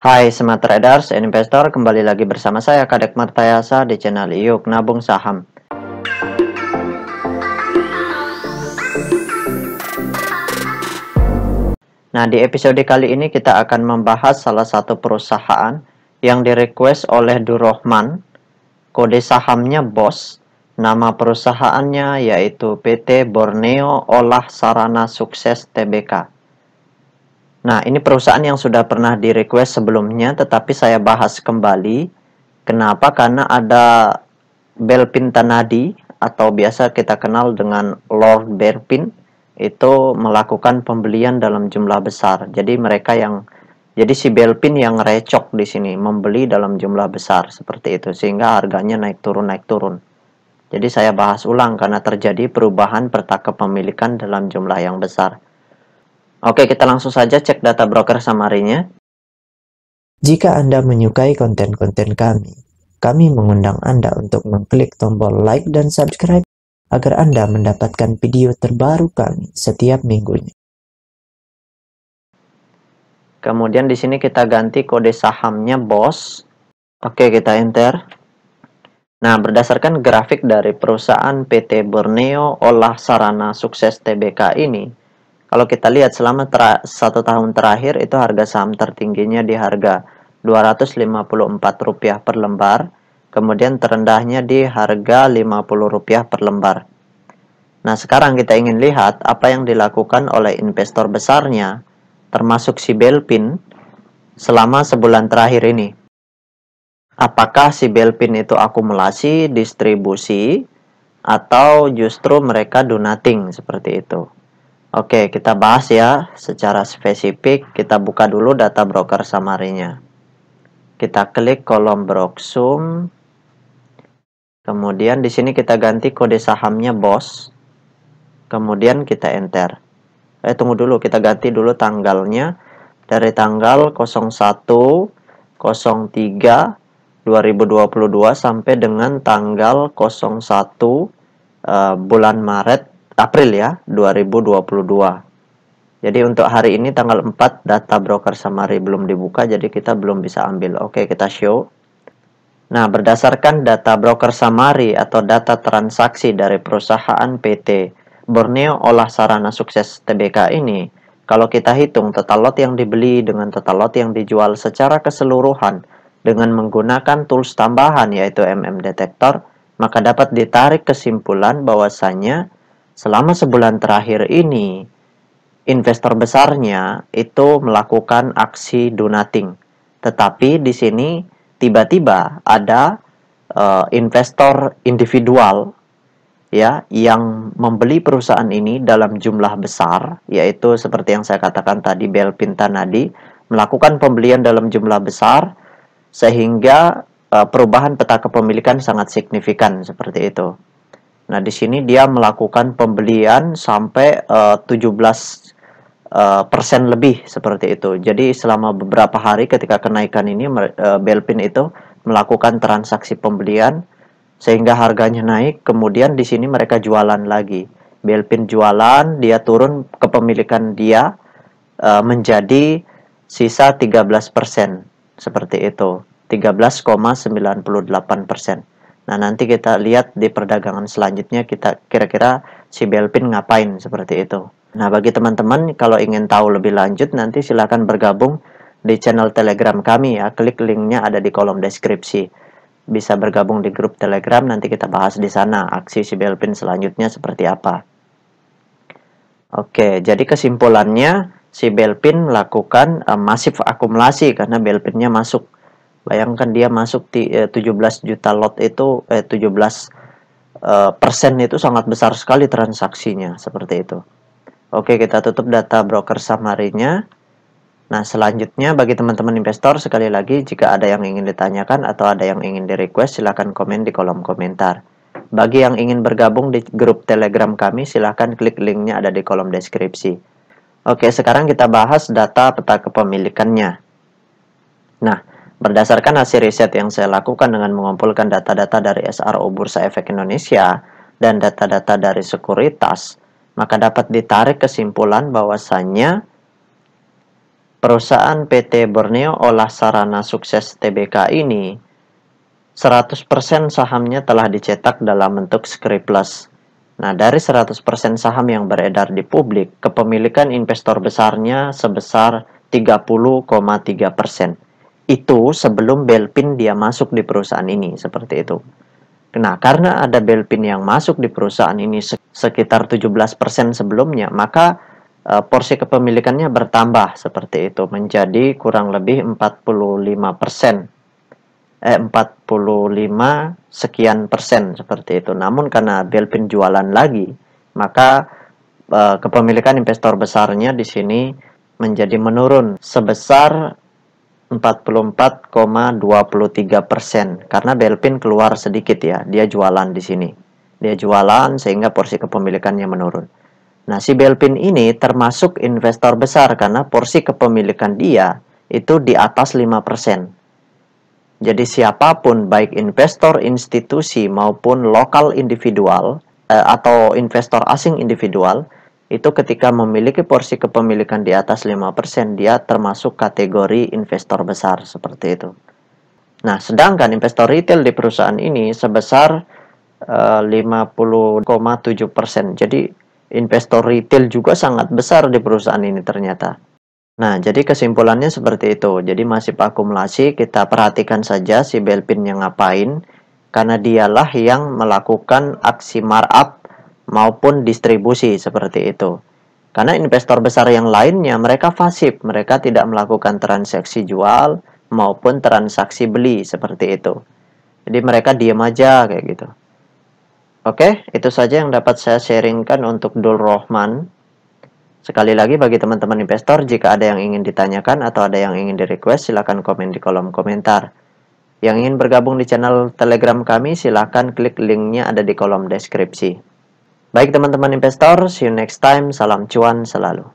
Hai Smart Traders and Investor, kembali lagi bersama saya Kadek Martayasa di channel Yuk Nabung Saham. Nah, di episode kali ini kita akan membahas salah satu perusahaan yang direquest oleh Durrahman. Kode sahamnya BOS, nama perusahaannya yaitu PT Borneo Olah Sarana Sukses Tbk. Nah, ini perusahaan yang sudah pernah di-request sebelumnya, tetapi saya bahas kembali. Kenapa? Karena ada Belpin Tanadi, atau biasa kita kenal dengan Lord Belpin, itu melakukan pembelian dalam jumlah besar. Jadi si Belpin yang recok di sini, membeli dalam jumlah besar, seperti itu. Sehingga harganya naik turun. Jadi saya bahas ulang karena terjadi perubahan peta kepemilikan dalam jumlah yang besar. Oke, kita langsung saja cek data broker summary-nya. Jika Anda menyukai konten-konten kami mengundang Anda untuk mengklik tombol like dan subscribe agar Anda mendapatkan video terbaru kami setiap minggunya. Kemudian di sini kita ganti kode sahamnya BOS. Oke, kita enter. Nah, berdasarkan grafik dari perusahaan PT Borneo Olah Sarana Sukses Tbk ini, kalau kita lihat selama 1 tahun terakhir itu harga saham tertingginya di harga Rp254 per lembar, kemudian terendahnya di harga Rp50 per lembar. Nah, sekarang kita ingin lihat apa yang dilakukan oleh investor besarnya, termasuk si Belpin, selama sebulan terakhir ini. Apakah si Belpin itu akumulasi, distribusi, atau justru mereka do nothing, seperti itu. Oke, kita bahas ya secara spesifik. Kita buka dulu data broker summary-nya. Kita klik kolom Broksum. Kemudian di sini kita ganti kode sahamnya BOS. Kemudian kita enter. Tunggu dulu, kita ganti dulu tanggalnya dari tanggal 01/03/2022 sampai dengan tanggal 01 bulan April ya 2022. Jadi untuk hari ini tanggal 4 data broker summary belum dibuka, jadi kita belum bisa ambil. Oke, kita show. Nah, berdasarkan data broker summary atau data transaksi dari perusahaan PT Borneo Olah Sarana Sukses Tbk ini, kalau kita hitung total lot yang dibeli dengan total lot yang dijual secara keseluruhan dengan menggunakan tools tambahan yaitu Detektor, maka dapat ditarik kesimpulan bahwasannya selama sebulan terakhir ini investor besarnya itu melakukan aksi do nothing. Tetapi di sini tiba-tiba ada investor individual ya yang membeli perusahaan ini dalam jumlah besar, yaitu seperti yang saya katakan tadi, Belpin Tanadi melakukan pembelian dalam jumlah besar sehingga perubahan peta kepemilikan sangat signifikan seperti itu. Nah, di sini dia melakukan pembelian sampai 17% lebih seperti itu. Jadi selama beberapa hari ketika kenaikan ini Belpin itu melakukan transaksi pembelian sehingga harganya naik. Kemudian di sini mereka jualan lagi. Belpin jualan, dia turun kepemilikan dia menjadi sisa 13% seperti itu. 13,98%. Nah, nanti kita lihat di perdagangan selanjutnya kita kira-kira si Belpin ngapain seperti itu. Nah, bagi teman-teman kalau ingin tahu lebih lanjut nanti silakan bergabung di channel Telegram kami ya. Klik linknya ada di kolom deskripsi. Bisa bergabung di grup Telegram, nanti kita bahas di sana aksi si Belpin selanjutnya seperti apa. Oke, jadi kesimpulannya si Belpin melakukan masif akumulasi karena Belpinnya masuk. Bayangkan dia masuk 17 juta lot itu 17% itu sangat besar sekali transaksinya seperti itu. Oke, kita tutup data broker summary-nya. Nah, selanjutnya bagi teman-teman investor, sekali lagi jika ada yang ingin ditanyakan atau ada yang ingin di-request, silahkan komen di kolom komentar. Bagi yang ingin bergabung di grup Telegram kami, silahkan klik linknya ada di kolom deskripsi. Oke, sekarang kita bahas data peta kepemilikannya. Nah, berdasarkan hasil riset yang saya lakukan dengan mengumpulkan data-data dari SRO Bursa Efek Indonesia dan data-data dari sekuritas, maka dapat ditarik kesimpulan bahwasannya perusahaan PT Borneo Olah Sarana Sukses Tbk ini 100% sahamnya telah dicetak dalam bentuk scriptless. Nah, dari 100% saham yang beredar di publik, kepemilikan investor besarnya sebesar 30,3%. Itu sebelum Belpin dia masuk di perusahaan ini, seperti itu. Nah, karena ada Belpin yang masuk di perusahaan ini sekitar 17% sebelumnya, maka porsi kepemilikannya bertambah seperti itu, menjadi kurang lebih 45%. 45 sekian persen seperti itu. Namun karena Belpin jualan lagi, maka kepemilikan investor besarnya di sini menjadi menurun sebesar 44,23% karena Belpin keluar sedikit ya, dia jualan di sini. Dia jualan sehingga porsi kepemilikannya menurun. Nah, si Belpin ini termasuk investor besar karena porsi kepemilikan dia itu di atas 5%. Jadi siapapun baik investor institusi maupun lokal individual atau investor asing individual itu ketika memiliki porsi kepemilikan di atas 5%, dia termasuk kategori investor besar seperti itu. Nah, sedangkan investor retail di perusahaan ini sebesar 50,7%. Jadi investor retail juga sangat besar di perusahaan ini ternyata. Nah, jadi kesimpulannya seperti itu. Jadi masih akumulasi, kita perhatikan saja si Belpin yang ngapain, karena dialah yang melakukan aksi markup maupun distribusi seperti itu. Karena investor besar yang lainnya mereka pasif, mereka tidak melakukan transaksi jual maupun transaksi beli seperti itu. Jadi mereka diam aja kayak gitu. Oke, itu saja yang dapat saya sharingkan untuk Dul Rohman. Sekali lagi bagi teman-teman investor, jika ada yang ingin ditanyakan atau ada yang ingin di-request, silakan komen di kolom komentar. Yang ingin bergabung di channel Telegram kami, silakan klik linknya ada di kolom deskripsi. Baik teman-teman investor, see you next time, salam cuan selalu.